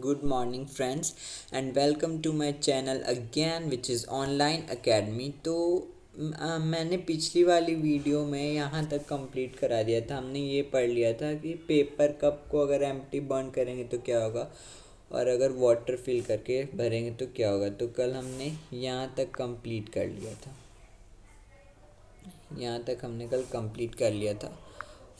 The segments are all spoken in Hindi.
Good morning friends and welcome to my channel again which is online academy। तो मैंने पिछली वाली वीडियो में यहाँ तक कंप्लीट करा दिया था। हमने ये पढ़ लिया था कि पेपर कप को अगर एम्प्टी बर्न करेंगे तो क्या होगा और अगर वाटर फिल करके भरेंगे तो क्या होगा। तो कल हमने यहाँ तक कंप्लीट कर लिया था। यहाँ तक हमने कल कंप्लीट कर लिया था।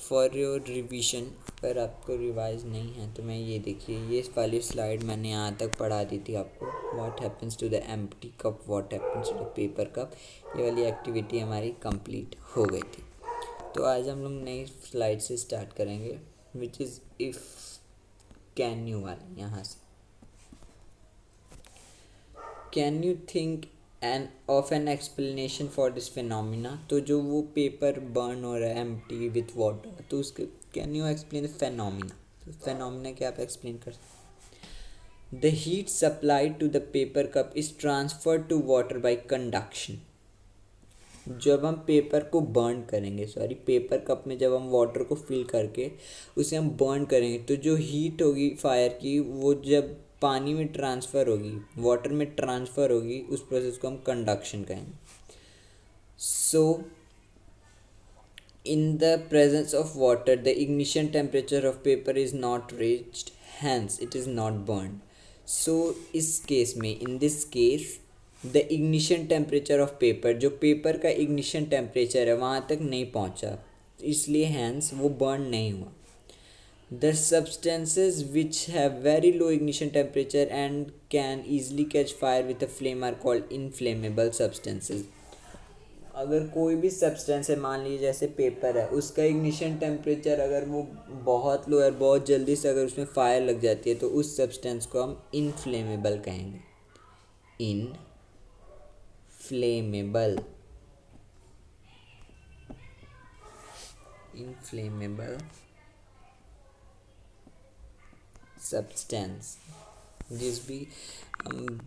फॉर योर रिवीजन, पर आपको रिवाइज नहीं है तो मैं ये देखिए, ये वाली स्लाइड मैंने यहाँ तक पढ़ा दी थी आपको। What happens to the empty cup, what happens to the paper cup. ये वाली एक्टिविटी हमारी कंप्लीट हो गई थी। तो आज हम लोग नई स्लाइड से स्टार्ट करेंगे which is if can you वाली। यहाँ से can you think an of an explanation for this phenomena. तो जो वो पेपर बर्न हो रहा है एम्प्टी विथ वाटर, तो उसके can you explain the phenomena. तो फिनोमिना क्या आप एक्सप्लेन कर सकते। The heat supplied to the paper cup is transferred to water by conduction. जब हम पेपर को बर्न करेंगे, पेपर कप में जब हम वाटर को फिल करके उसे हम बर्न करेंगे, तो जो हीट होगी फायर की वो जब पानी में ट्रांसफ़र होगी, वाटर में ट्रांसफ़र होगी, उस प्रोसेस को हम कंडक्शन कहेंगे। So in the presence of water the ignition temperature of paper is not reached, hence it is not burn. So इस केस में, in this case, the ignition temperature of paper, जो पेपर का इग्निशन टेम्परेचर है वहाँ तक नहीं पहुँचा, इसलिए हैंस वो बर्न नहीं हुआ। The substances which have very low ignition temperature and can easily catch fire with a flame are called inflammable substances। अगर कोई भी सब्सटेंस है, मान लीजिए जैसे पेपर है, उसका इग्निशन टेम्परेचर अगर वो बहुत लो है, बहुत जल्दी से अगर उसमें फायर लग जाती है, तो उस सब्सटेंस को हम इनफ्लेमेबल कहेंगे। इनफ्लेमेबल, इनफ्लेमेबल सब्सटेंस, जिस भी हम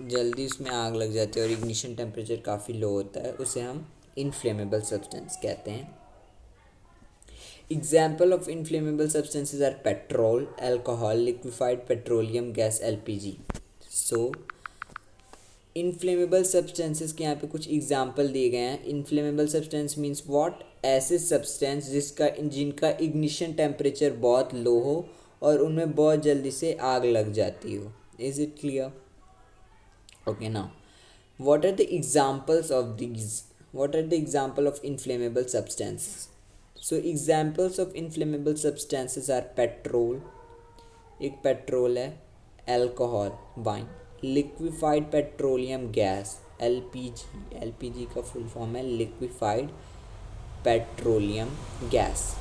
जल्दी उसमें आग लग जाती है और इग्निशन टेम्परेचर काफ़ी लो होता है, उसे हम इनफ्लेमेबल सब्सटेंस कहते हैं। Example of inflammable substances are petrol, alcohol, liquefied petroleum gas, LPG. So inflammable substances के यहाँ पे कुछ एग्जाम्पल दिए गए हैं। इनफ्लेमेबल सब्सटेंस मीन्स व्हाट, ऐसे सब्सटेंस जिनका इग्निशन टेम्परेचर बहुत लो हो और उनमें बहुत जल्दी से आग लग जाती हो। Is it clear? Okay, now what are the examples of these? What are the example of inflammable substances? So examples of inflammable substances are petrol, एक पेट्रोल है, alcohol wine, liquefied petroleum gas LPG, LPG का फुल फॉर्म है लिक्विफाइड पेट्रोलियम गैस,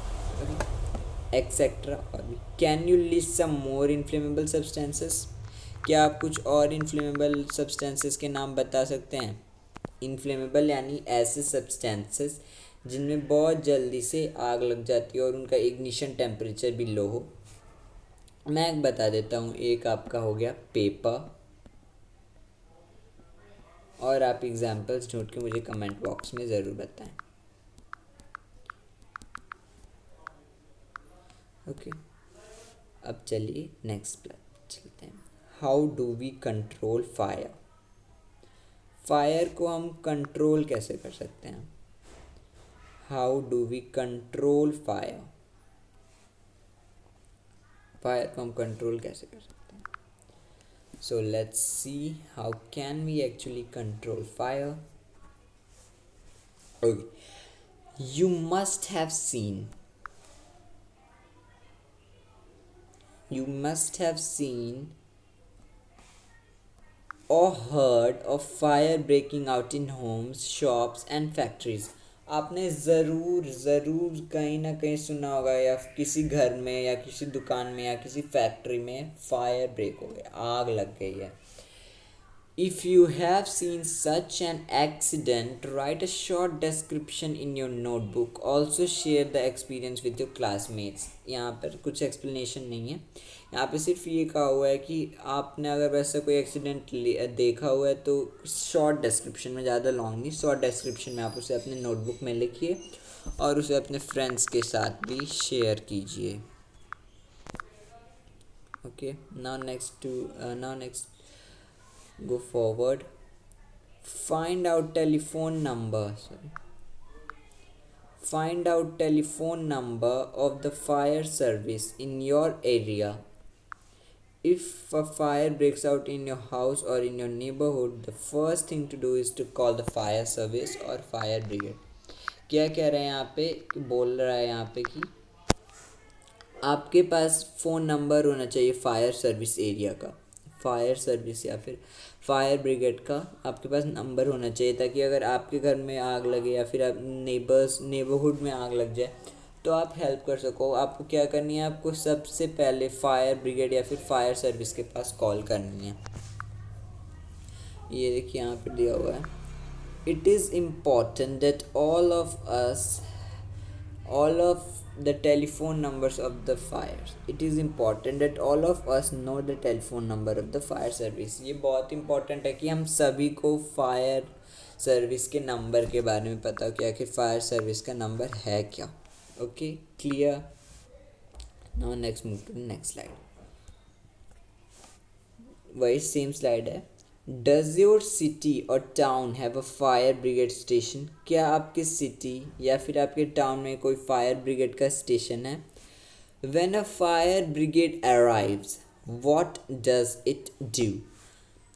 एक्सेट्रा। और भी can you list some more inflammable substances. क्या आप कुछ और इनफ्लेमेबल सब्सटेंसेस के नाम बता सकते हैं। इनफ्लेमेबल यानी ऐसे सब्सटेंसेस जिनमें बहुत जल्दी से आग लग जाती है और उनका इग्निशन टेम्परेचर भी लो हो। मैं एक बता देता हूँ, एक आपका हो गया पेपर, और आप एग्जांपल्स ढूंढ के मुझे कमेंट बॉक्स में ज़रूर बताएं। ओके, अब चलिए नेक्स्ट चलते हैं। How do we control fire. Fire को हम कंट्रोल कैसे कर सकते हैं। How do we control fire, fire को हम कंट्रोल कैसे कर सकते हैं। So let's see how can we actually control fire. Okay, you must have seen, you must have seen or heard of fire breaking out in homes, shops and factories। आपने ज़रूर ज़रूर कहीं ना कहीं सुना होगा, या किसी घर में या किसी दुकान में या किसी फैक्ट्री में फायर ब्रेक हो गया, आग लग गई है। If you have seen such an accident, write a short description in your notebook. Also share the experience with your classmates। यहाँ पर कुछ explanation नहीं है, यहाँ पे सिर्फ ये कहा हुआ है कि आपने अगर वैसा कोई एक्सीडेंट देखा हुआ है तो शॉर्ट डिस्क्रिप्शन में, ज़्यादा लॉन्ग नहीं, शॉर्ट डिस्क्रिप्शन में आप उसे अपने नोटबुक में लिखिए और उसे अपने फ्रेंड्स के साथ भी शेयर कीजिए। Okay, now next go forward. Find out telephone number. Sorry. Find out telephone number of the fire service in your area. If a fire breaks out in your house or in your neighborhood, the first thing to do is to call the fire service or fire brigade. क्या कह रहे हैं यहाँ पे, बोल रहा है यहाँ पे कि आपके पास फ़ोन नंबर होना चाहिए फायर सर्विस एरिया का, फायर सर्विस या फिर फायर ब्रिगेड का आपके पास नंबर होना चाहिए, ताकि अगर आपके घर में आग लगे या फिर आप नेबरहुड में आग लग जाए तो आप हेल्प कर सको। आपको क्या करनी है, आपको सबसे पहले फायर ब्रिगेड या फिर फायर सर्विस के पास कॉल करनी है। ये देखिए यहाँ पे दिया हुआ है, it is important that all of the telephone numbers of the fires. It is important that all of us know the telephone number of the fire service. ये बहुत इम्पोर्टेंट है कि हम सभी को फायर सर्विस के नंबर के बारे में पता हो कि आखिर फायर सर्विस का नंबर है क्या। Okay, clear. Now next move to next slide. वही सेम स्लाइड है। डज योर सिटी और town have a fire brigade station? क्या आपकी सिटी या फिर आपके टाउन में कोई फायर ब्रिगेड का स्टेशन है? When a fire brigade arrives what does it do?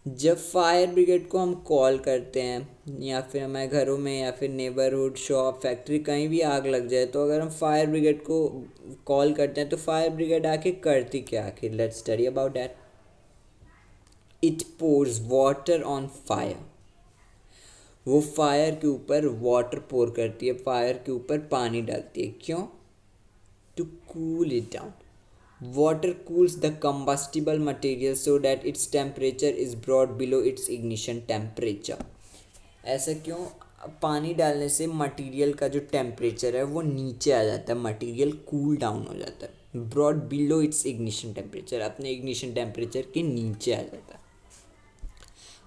जब फायर ब्रिगेड को हम कॉल करते हैं या फिर हमारे घरों में या फिर नेबरहुड, शॉप, फैक्ट्री, कहीं भी आग लग जाए तो अगर हम फायर ब्रिगेड को कॉल करते हैं तो फायर ब्रिगेड आके करती क्या आखिर? Let's study about that. It pores water on fire. वो फायर के ऊपर वाटर पोर करती है, फायर के ऊपर पानी डालती है। क्यों? To cool it down. Water cools the combustible material so that its temperature is brought below its ignition temperature. ऐसा क्यों? पानी डालने से मटेरियल का जो टेम्परेचर है वो नीचे आ जाता है, मटेरियल कूल डाउन हो जाता है, brought below its ignition temperature, अपने इग्निशन टेम्परेचर के नीचे आ जाता है।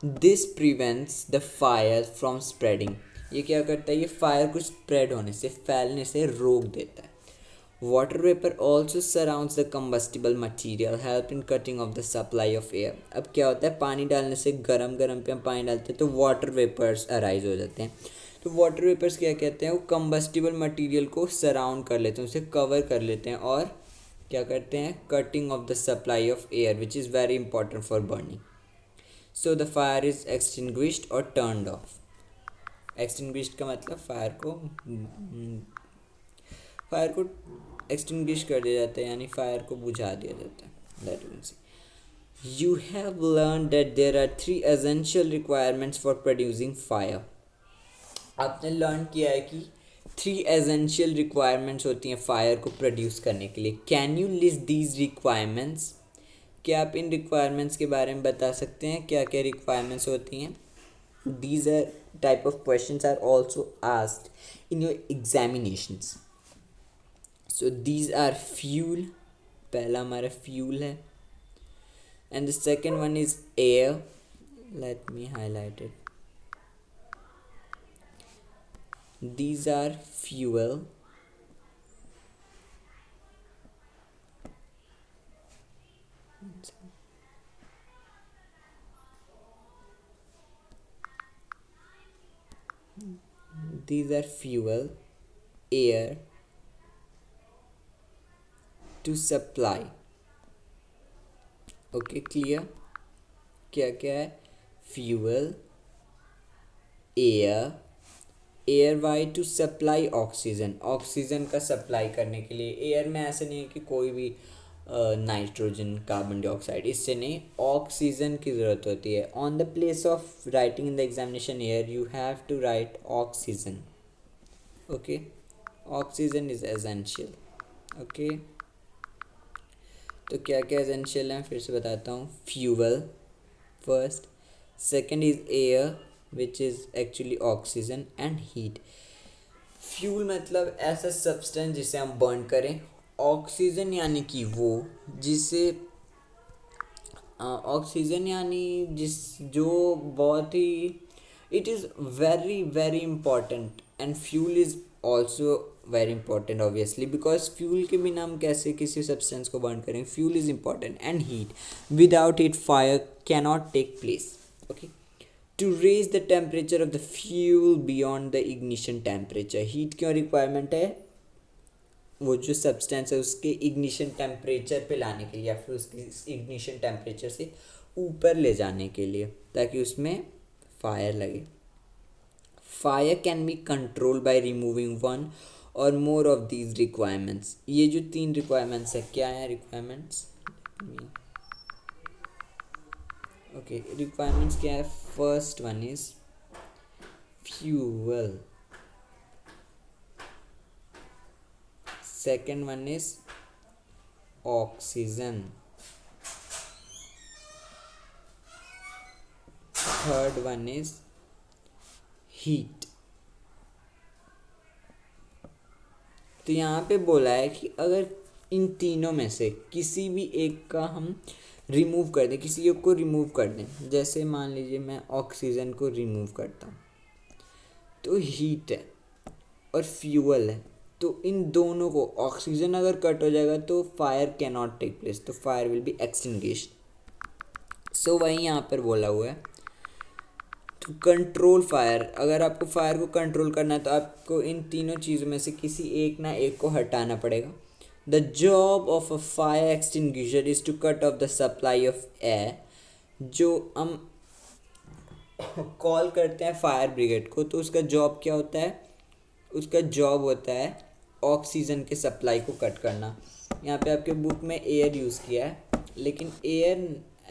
This prevents the fire from spreading. ये क्या करता है? ये फायर को स्प्रेड होने से, फैलने से रोक देता है। Water vapour also surrounds the combustible material help in cutting of the supply of air. अब क्या होता है, पानी डालने से, गरम पे हम पानी डालते हैं तो वाटर वेपर्स अराइज हो जाते हैं। तो वाटर वेपर्स क्या कहते हैं, वो कम्बस्टिबल मटीरियल को सराउंड कर लेते हैं, उसे कवर कर लेते हैं और क्या करते हैं, cutting of the supply of air which is very important for burning. So the fire is extinguished और टर्नड ऑफ। एक्सटिंग्विश्ड का मतलब फायर को एक्सटिंग्विश कर दिया जाता है, यानी फायर को बुझा दिया जाता है। That means you have learn that there are 3 essential requirements for producing fire. आपने लर्न किया है कि 3 एसेंशियल रिक्वायरमेंट्स होती हैं फायर को प्रोड्यूस करने के लिए। Can you list these requirements? क्या आप इन रिक्वायरमेंट्स के बारे में बता सकते हैं, क्या क्या रिक्वायरमेंट्स होती हैं? These are type of questions are also asked in your examinations. So these are fuel, पहला हमारा fuel है, and the second one is air. Let me highlight it. These are fuel. These are fuel, air to supply. Okay, clear? क्या क्या है? Fuel, air, air why to supply oxygen, oxygen का सप्लाई करने के लिए। एयर में ऐसा नहीं है कि कोई भी नाइट्रोजन, कार्बन डाइऑक्साइड, इससे नहीं, ऑक्सीजन की ज़रूरत होती है। On the place of writing in the examination air you have to write oxygen. Okay, oxygen is essential. Okay, तो क्या क्या एसेंशियल हैं फिर से बताता हूँ। Fuel first, second is air which is actually oxygen, and heat. Fuel मतलब ऐसा सब्सटेंस जिसे हम बर्न करें। ऑक्सीजन यानी कि वो जिसे ऑक्सीजन यानी जो बहुत ही, it is very very important and fuel is also very important obviously, because fuel के बिना हम कैसे किसी सब्सटेंस को बर्न करेंगे. Fuel is important and heat. Without it fire cannot take place. Okay. To raise the temperature of the fuel beyond the ignition temperature. Heat क्यों रिक्वायरमेंट है? वो जो सब्सटेंस है उसके इग्निशन टेम्परेचर पे लाने के लिए, या फिर उसकी इग्निशन टेम्परेचर से ऊपर ले जाने के लिए, ताकि उसमें फायर लगे. Fire can be control by removing one और मोर ऑफ दीज रिक्वायरमेंट्स. ये जो 3 रिक्वायरमेंट्स है, क्या है रिक्वायरमेंट्स? ओके, रिक्वायरमेंट्स क्या है? First one is fuel, second one is oxygen, third one is heat. तो यहाँ पे बोला है कि अगर इन तीनों में से किसी भी एक का हम रिमूव कर दें, किसी एक को रिमूव कर दें, जैसे मान लीजिए मैं ऑक्सीजन को रिमूव करता हूँ, तो हीट है और फ्यूल है, तो इन दोनों को, ऑक्सीजन अगर कट हो जाएगा तो fire can not take place, तो fire will be extinguished. So वही यहाँ पर बोला हुआ है टू कंट्रोल फायर. अगर आपको फायर को कंट्रोल करना है तो आपको इन तीनों चीज़ों में से किसी एक ना एक को हटाना पड़ेगा. The job of a fire extinguisher is to cut off the supply of air. जो हम कॉल करते हैं फायर ब्रिगेड को, तो उसका जॉब क्या होता है? उसका जॉब होता है ऑक्सीजन के सप्लाई को कट करना. यहाँ पे आपके बुक में एयर यूज़ किया है, लेकिन एयर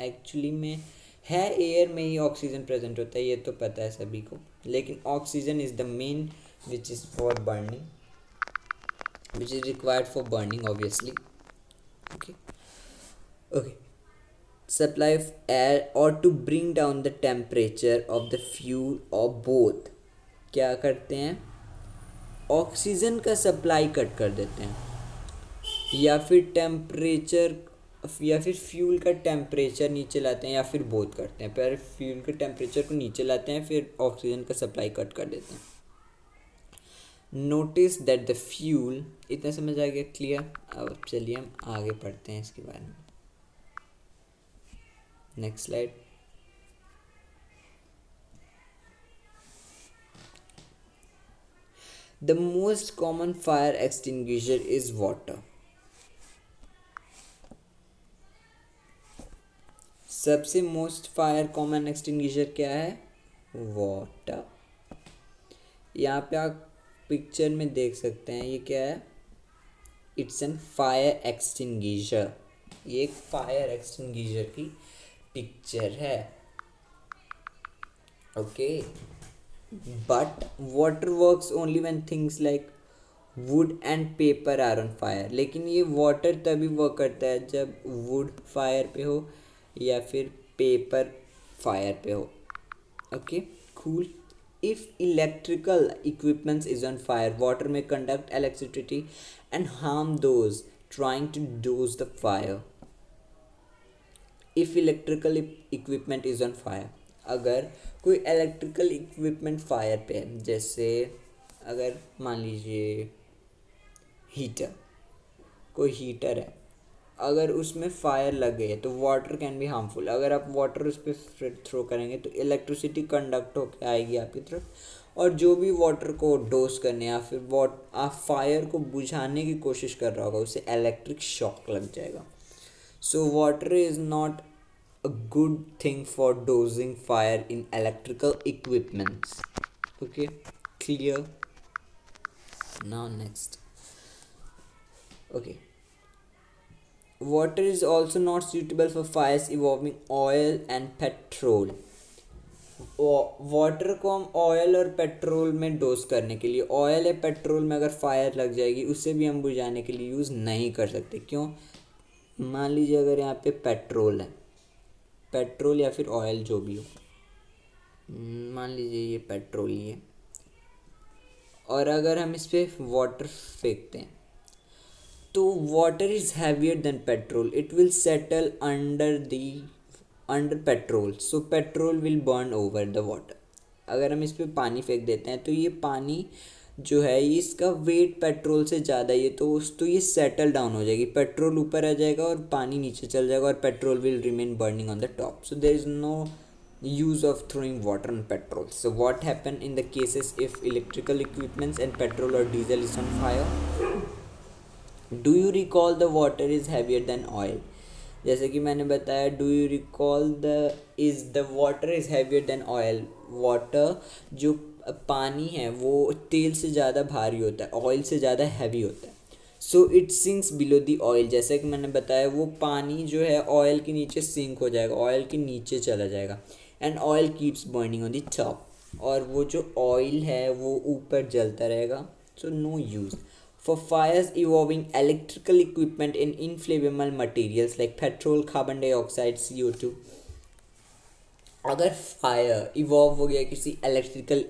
एक्चुअली में है, एयर में ही ऑक्सीजन प्रेजेंट होता है, ये तो पता है सभी को, लेकिन oxygen is the main which is for burning, which is required for burning obviously. Okay okay. Supply of air or to bring down the temperature of the fuel or both. क्या करते हैं? ऑक्सीजन का सप्लाई कट कर देते हैं, या फिर टेम्परेचर, या फिर फ्यूल का टेम्परेचर नीचे लाते हैं, या फिर बोथ करते हैं. पहले फ्यूल के टेम्परेचर को नीचे लाते हैं, फिर ऑक्सीजन का सप्लाई कट कर देते हैं. Notice that the fuel. इतना समझ आ गया? क्लियर? अब चलिए हम आगे पढ़ते हैं इसके बारे में. Next slide. The most common fire extinguisher is water. सबसे मोस्ट फायर कॉमन एक्सटिंग्विशर क्या है? वाटर. यहाँ पे आप पिक्चर में देख सकते हैं, ये क्या है? It's an fire extinguisher. ये एक फायर एक्सटिंग्विशर की पिक्चर है. Okay. But water works only when things like wood and paper are on fire. लेकिन ये water तभी वर्क करता है जब wood फायर पे हो या फिर पेपर फायर पे हो. Okay, cool. If electrical equipment is on fire, water may conduct electricity and harm those trying to douse the fire. If electrical equipment is on fire, अगर कोई इलेक्ट्रिकल इक्विपमेंट फायर पे है, जैसे अगर मान लीजिए हीटर, कोई हीटर है, अगर उसमें फायर लग गई है तो वाटर कैन बी हार्मफुल. अगर आप वाटर उस पर थ्रो करेंगे तो इलेक्ट्रिसिटी कंडक्ट होकर आएगी आपकी तरफ, और जो भी वाटर को डोज करने या फिर आप फायर को बुझाने की कोशिश कर रहा होगा, उसे इलेक्ट्रिक शॉक लग जाएगा. So water is not a good thing for dosing fire in electrical equipments. Okay, clear? Now next. Okay. Water is also not suitable for fires involving oil and petrol. Water को हम ऑयल और पेट्रोल में डोज करने के लिए, ऑयल या पेट्रोल में अगर फायर लग जाएगी उसे भी हम बुझाने के लिए यूज़ नहीं कर सकते. क्यों? मान लीजिए अगर यहाँ पे पेट्रोल है, पेट्रोल या फिर ऑयल जो भी हो, मान लीजिए ये पेट्रोल ही है, और अगर हम इस पर वाटर फेंकते हैं तो water is heavier than petrol. It will settle under petrol, so petrol will burn over the water. अगर हम इस पर पानी फेंक देते हैं तो ये पानी जो है ये इसका वेट पेट्रोल से ज़्यादा है, तो ये सेटल डाउन हो जाएगी, पेट्रोल ऊपर आ जाएगा और पानी नीचे चल जाएगा और petrol will remain burning on the top. So there is no use of throwing water on petrol. So what happen in the cases if electrical equipments and petrol or diesel is on fire? Do you recall the water is heavier than oil? जैसे कि मैंने बताया, do you recall the water is heavier than oil. Water जो पानी है वो तेल से ज़्यादा भारी होता है, ऑयल से ज़्यादा हैवी होता है. So it sinks below the oil. जैसे कि मैंने बताया वो पानी जो है ऑयल के नीचे सिंक हो जाएगा, ऑयल के नीचे चला जाएगा. And oil keeps burning on the top. और वो जो ऑयल है वो ऊपर जलता रहेगा. So no use for fires involving electrical equipment in inflammable materials like petrol, carbon dioxide, CO2. अगर फायर इवॉल्व हो गया किसी इलेक्ट्रिकल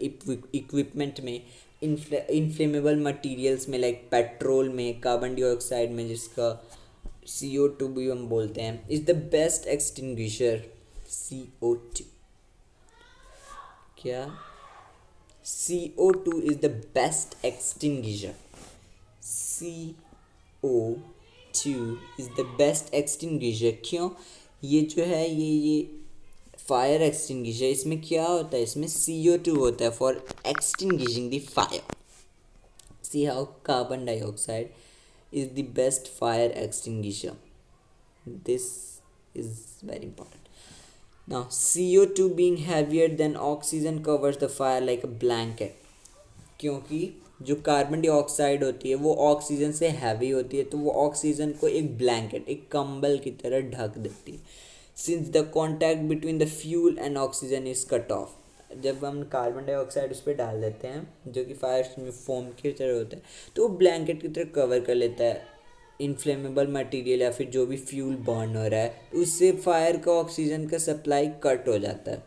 इक्विपमेंट में, इन्फ्लेमेबल मटेरियल्स में लाइक पेट्रोल में, कार्बन डाइऑक्साइड में जिसका CO2 भी हम बोलते हैं, is the best extinguisher. CO2 क्या? CO2 is the best extinguisher. CO2 is the best extinguisher. क्यों? ये जो है ये फायर एक्सटिंग्विशर, इसमें क्या होता है, इसमें CO2 होता है for extinguishing the fire. See how carbon dioxide is the best fire extinguisher. This is very important. Now CO2 being heavier than oxygen covers the fire like a blanket. क्योंकि जो कार्बन डाइऑक्साइड होती है वो ऑक्सीजन से हैवी होती है, तो वो ऑक्सीजन को एक ब्लैंकेट, एक कंबल की तरह ढक देती है. Since the contact between the fuel and oxygen is cut off. जब हम कार्बन डाइऑक्साइड उस पर डाल देते हैं जो कि फायर में फोम की तरह होता है, तो वो ब्लैंकेट की तरह कवर कर लेता है इन्फ्लेमेबल मटेरियल या फिर जो भी फ्यूल बर्न हो रहा है, तो उससे फायर का ऑक्सीजन का सप्लाई कट हो जाता है.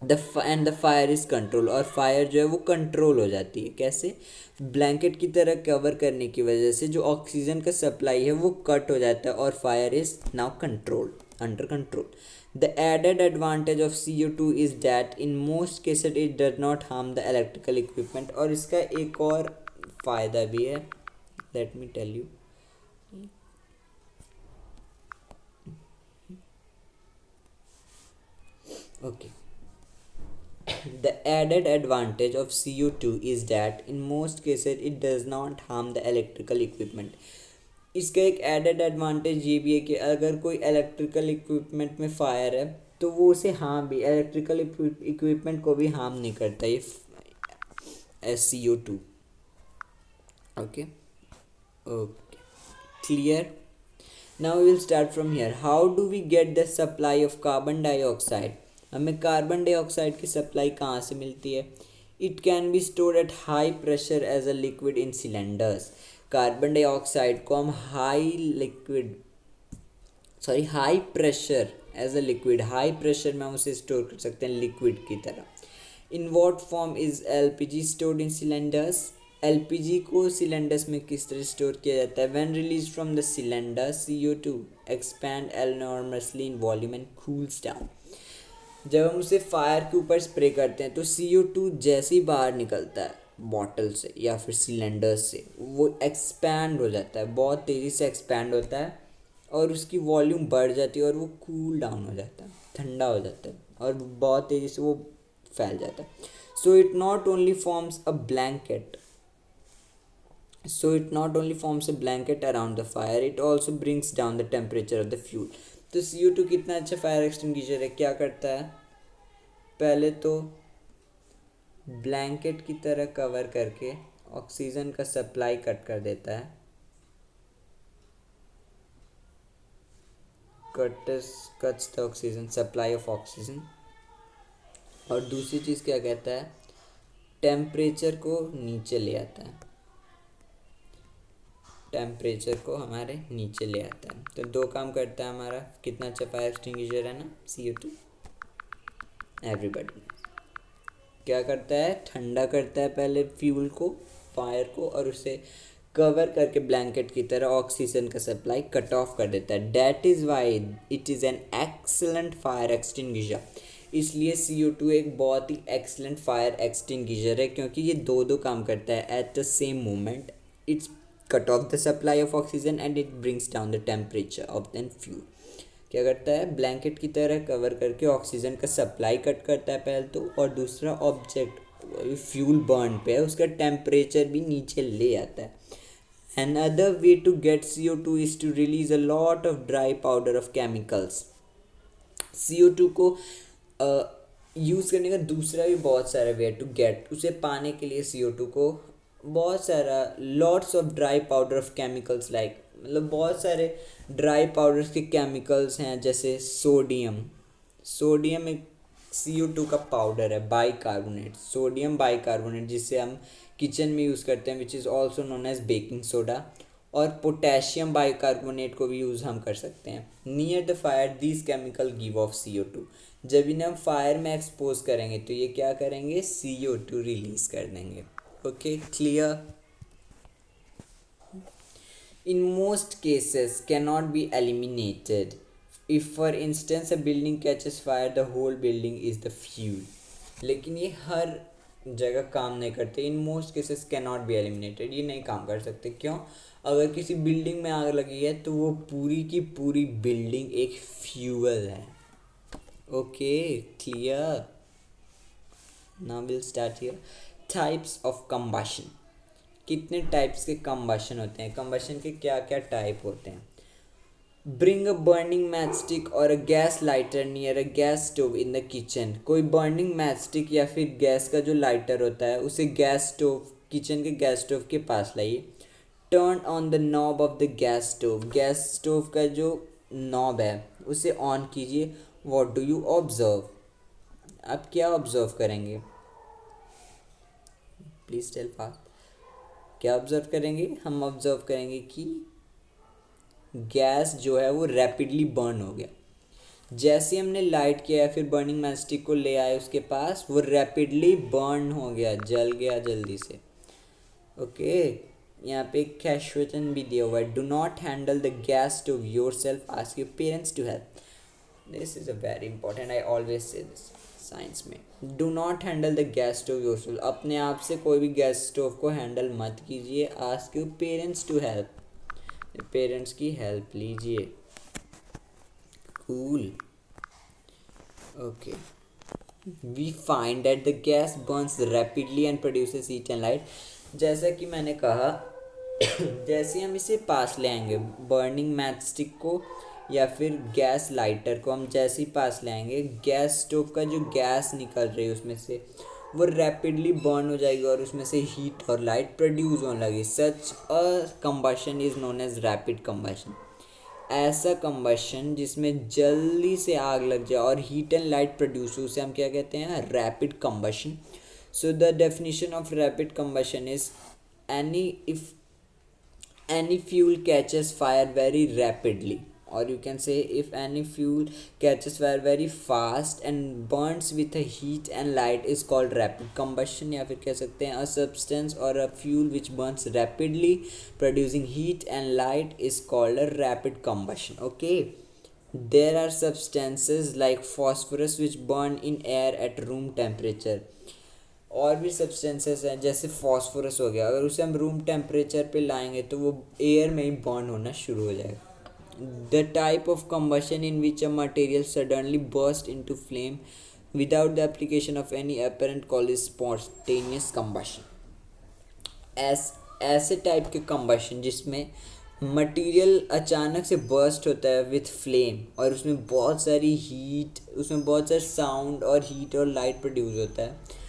And the fire is control. और फायर जो है वो कंट्रोल हो जाती है. कैसे? ब्लैंकेट की तरह कवर करने की वजह से जो ऑक्सीजन का सप्लाई है वो कट हो जाता है और fire is now control, under control. The added advantage of CO2 is that in most cases it does not harm the electrical equipment. और इसका एक और फ़ायदा भी है, let me tell you. Okay. The added advantage of CO2 is that in most cases it does not harm the electrical equipment. इसका एक एडेड एडवांटेज ये भी है कि अगर कोई इलेक्ट्रिकल इक्विपमेंट में फायर है तो वो उसे हार्म भी, इलेक्ट्रिकल इक्विपमेंट को भी हार्म नहीं करता ये CO2. Okay okay, clear. Now we will start from here. How do we get the supply of carbon dioxide? हमें कार्बन डाइऑक्साइड की सप्लाई कहाँ से मिलती है? It can be stored at high pressure as a liquid in cylinders. Carbon dioxide को हम high pressure as a liquid, high pressure में हम उसे स्टोर कर सकते हैं लिक्विड की तरह. In what form is LPG stored in cylinders? LPG को सिलेंडर्स में किस तरह स्टोर किया जाता है? When release from the cylinder CO2 expand enormously in volume and cools down. जब हम उसे फायर के ऊपर स्प्रे करते हैं तो CO2 जैसे ही बाहर निकलता है बॉटल से या फिर सिलेंडर से, वो एक्सपैंड हो जाता है, बहुत तेज़ी से एक्सपैंड होता है और उसकी वॉल्यूम बढ़ जाती है और वो कूल डाउन हो जाता है, ठंडा हो जाता है और बहुत तेज़ी से वो फैल जाता है. So it not only forms a blanket around the fire, it also brings down the temperature of the fuel. तो CO2 कितना अच्छा फायर एक्सटिंग्विशर है. क्या करता है? पहले तो ब्लैंकेट की तरह कवर करके ऑक्सीजन का सप्लाई कट कर देता है, cuts the oxygen supply of oxygen. और दूसरी चीज़ क्या कहता है? टेम्परेचर को नीचे ले आता है, टेम्परेचर को हमारे नीचे ले आता है. तो दो काम करता है हमारा. कितना अच्छा फायर एक्सटिंग्विशर है ना CO2. एवरीबॉडी क्या करता है? ठंडा करता है पहले फ्यूल को, फायर को, और उसे कवर करके ब्लैंकेट की तरह ऑक्सीजन का सप्लाई कट ऑफ कर देता है. That is why it is an excellent fire extinguisher. इसलिए CO2 एक बहुत ही एक्सलेंट फायर एक्सटिंग्विशर है, क्योंकि ये दो काम करता है at the same moment. It's cut off the supply of oxygen and it brings down the temperature of than fuel. क्या करता है, ब्लैंकेट की तरह कवर करके ऑक्सीजन का सप्लाई कट करता है पहले तो, और दूसरा ऑब्जेक्ट फ्यूल बर्न पे है उसका टेम्परेचर भी नीचे ले आता है. Another way to get CO2 is to release a lot of dry powder of chemicals. CO2 को यूज़ करने का दूसरा भी बहुत सारा वे टू गेट, उसे पाने के लिए CO2 को बहुत सारा lots of dry powder of chemicals like, मतलब बहुत सारे ड्राई पाउडर्स के केमिकल्स हैं, जैसे सोडियम एक CO2 का पाउडर है, बाइकार्बोनेट, सोडियम बाइकार्बोनेट, जिसे हम किचन में यूज़ करते हैं, which is also known as baking soda. और पोटेशियम बाइकार्बोनेट को भी यूज़ हम कर सकते हैं. Near the fire this chemical give off CO2. जब इन्हें हम फायर में एक्सपोज करेंगे तो ये क्या करेंगे, CO2 रिलीज कर देंगे. Okay, clear. In most cases cannot be eliminated. If for instance a building catches fire, the whole building is the fuel. लेकिन ये हर जगह काम नहीं करते. इन most cases cannot be eliminated, ये नहीं काम कर सकते. क्यों? अगर किसी बिल्डिंग में आग लगी है तो वो पूरी की पूरी बिल्डिंग एक फ्यूल है. Okay, clear. Now will start here. Types of combustion. कितने टाइप्स के कंबशन होते हैं, कंबशन के क्या क्या टाइप होते हैं. Bring a burning match stick or a gas lighter near a gas stove in the kitchen. कोई बर्निंग मैच स्टिक या फिर गैस का जो लाइटर होता है उसे गैस स्टोव, किचन के गैस स्टोव के पास लाइए. Turn on the knob of the gas stove. Gas stove का जो नॉब है उसे ऑन कीजिए. What do you observe. आप क्या ऑब्जर्व करेंगे, प्लीज टेल फास्ट. क्या ऑब्जर्व करेंगे, हम ऑब्जर्व करेंगे कि गैस जो है वो रैपिडली बर्न हो गया. जैसे हमने लाइट किया या फिर बर्निंग मैचस्टिक को ले आए उसके पास, वो रैपिडली बर्न हो गया, जल गया जल्दी से. ओके, यहाँ पे एक क्वेश्चन भी दिया हुआ है. Do not handle the gas stove yourself, ask your parents to help. This is a very important, I always say this science में. Do not handle the gas stove yourself. अपने आप से कोई भी गैस स्टोव को हैंडल मत कीजिए. Ask your parents to help. Parents की हेल्प लीजिए. Cool. Okay, we find that the gas burns rapidly and produces heat and light. जैसा कि मैंने कहा, जैसे हम इसे पास ले आएंगे, बर्निंग मैच स्टिक को या फिर गैस लाइटर को हम जैसे ही पास ले आएंगे, गैस स्टोव का जो गैस निकल रही है उसमें से वो रैपिडली बर्न हो जाएगी और उसमें से हीट और लाइट प्रोड्यूस होने लगी. Such a combustion is known as rapid combustion. ऐसा कंबशन जिसमें जल्दी से आग लग जाए और हीट एंड लाइट प्रोड्यूस हो, उसे हम क्या कहते हैं, rapid combustion. So the definition of rapid combustion is any fuel catches fire very rapidly, or you can say if any fuel catches fire very fast and burns with a heat and light is called rapid combustion. या फिर कह सकते हैं a substance or a fuel which burns rapidly producing heat and light is called a rapid combustion. Okay, there are substances like phosphorus which burn in air at room temperature. और भी सब्सटेंसेस हैं, जैसे फॉस्फोरस हो गया, अगर उसे हम रूम टेम्परेचर पे लाएंगे तो वो एयर में ही बर्न होना शुरू हो जाएगा. The type of combustion in which a material suddenly burst into flame without the application of any apparent cause is spontaneous combustion. ऐसे टाइप के कंबशन जिसमें मटेरियल अचानक से बर्स्ट होता है विथ फ्लेम और उसमें बहुत सारी हीट, उसमें बहुत सारे साउंड और हीट और लाइट प्रोड्यूस होता है,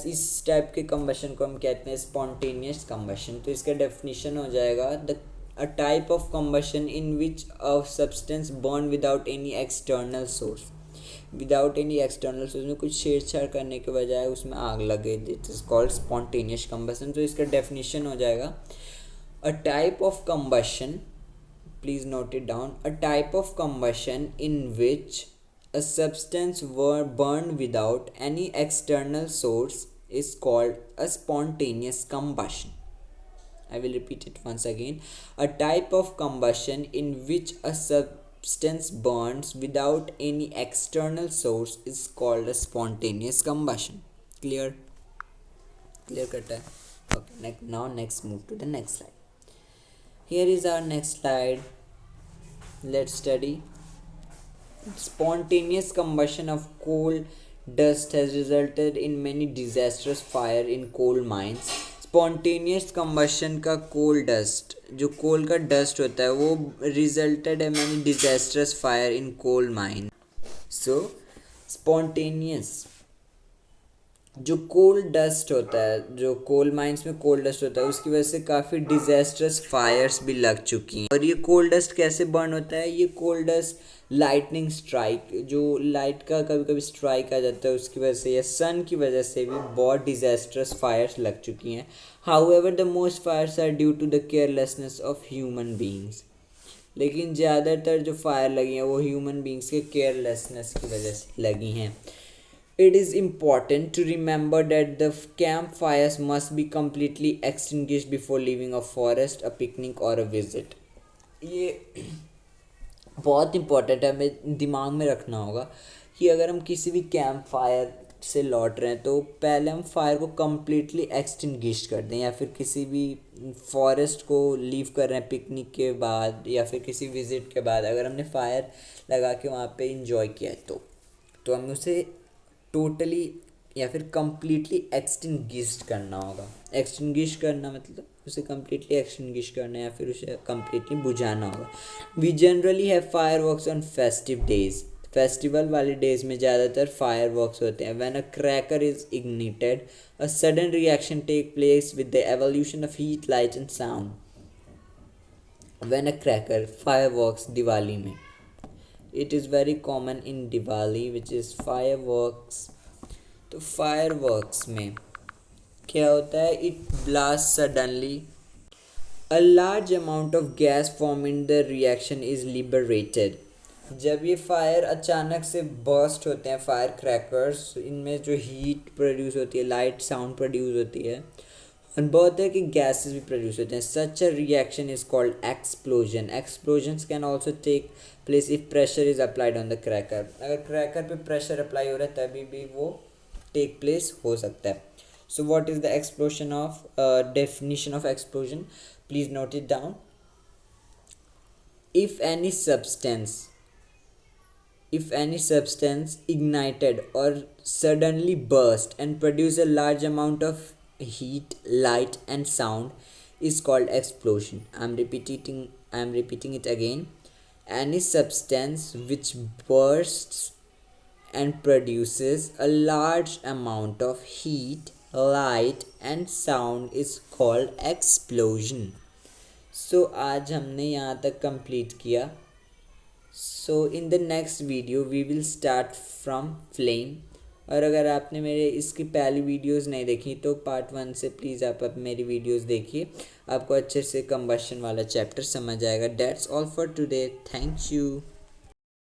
इस टाइप के कंबशन को हम कहते हैं स्पॉन्टेनियस कंबशन. तो इसका डेफिनेशन हो जाएगा a type of combustion in which a substance burn without any external source. Without any external source में कुछ छेड़छाड़ करने के बजाय उसमें आग लगे, this is called spontaneous combustion. तो इसका डेफिनेशन हो जाएगा a type of combustion, please note it down, a type of combustion in which a substance burned without any external source is called a spontaneous combustion. I will repeat it once again. A type of combustion in which a substance burns without any external source is called a spontaneous combustion. Clear? Clear cut है. Okay, now next move to the next slide. Here is our next slide. Let's study. Spontaneous combustion of coal dust has resulted in many disastrous fire in coal mines. Spontaneous combustion का कोल डस्ट, जो कोल का डस्ट होता है, वो रिजल्टेड है many disastrous fire in coal mine. So spontaneous जो कोल डस्ट होता है, जो कोल माइंस में कोल डस्ट होता है, उसकी वजह से काफ़ी डिजास्ट्रस फायर्स भी लग चुकी हैं. और ये कोल डस्ट कैसे बर्न होता है? ये कोल डस्ट लाइटनिंग स्ट्राइक, जो लाइट का कभी कभी स्ट्राइक आ जाता है उसकी वजह से, या सन की वजह से भी बहुत डिजास्ट्रस फायर्स लग चुकी हैं. However the most fires are due to the carelessness of human beings. लेकिन ज़्यादातर जो फायर लगी हैं वो ह्यूमन बींग्स के केयरलेसनेस की वजह से लगी हैं. It is important to remember that the campfires must be completely extinguished before leaving a forest, a picnic or a visit. ये बहुत इम्पॉर्टेंट है, हमें दिमाग में रखना होगा कि अगर हम किसी भी कैंप फायर से लौट रहे हैं तो पहले हम फायर को कम्प्लीटली एक्सटिंग्विश कर दें, या फिर किसी भी फॉरेस्ट को लीव कर रहे हैं पिकनिक के बाद या फिर किसी विज़िट के बाद, अगर हमने फायर लगा के वहाँ पे इंजॉय किया है तो हमें उसे टोटली या फिर कम्प्लीटली एक्सटिंग्विश्ड करना होगा. एक्सटिंग्विश करना मतलब उसे कम्प्लीटली एक्सटिंग्विश करना या फिर उसे कम्प्लीटली बुझाना होगा. We generally have fireworks on festive days. Festival वाले डेज में ज़्यादातर फायर वर्क्स होते हैं. When a cracker is ignited a sudden reaction take place with the evolution of heat, light and sound. When a cracker, fireworks Diwali में, it is very common in Diwali which is fireworks. तो fireworks में क्या होता है? It blasts suddenly. A large amount of gas formed in the reaction is liberated. जब ये फायर अचानक से बर्स्ट होते हैं फायर क्रैकर्स, इनमें जो हीट प्रोड्यूस होती है, लाइट साउंड प्रोड्यूस होती है, और बहुत तरह की गैसेस भी प्रोड्यूस होते हैं. Such a reaction is called explosion. Explosions can also take place if pressure is applied on the cracker. अगर क्रैकर पे प्रेशर अप्लाई हो रहा है तभी भी वो टेक प्लेस हो सकता है. So what is the explosion of definition of explosion? Please note it down. If any substance ignited or suddenly burst and produce a large amount of heat, light and sound is called explosion. I'm repeating it again. Any substance which bursts and produces a large amount of heat, light and sound is called explosion. So आज हमने यहाँ तक complete किया. So in the next video we will start from flame. और अगर आपने मेरे इसकी पहली वीडियोस नहीं देखी तो पार्ट 1 से प्लीज़ आप मेरी वीडियोस देखिए, आपको अच्छे से कंबशन वाला चैप्टर समझ आएगा. That's all for today. Thank you.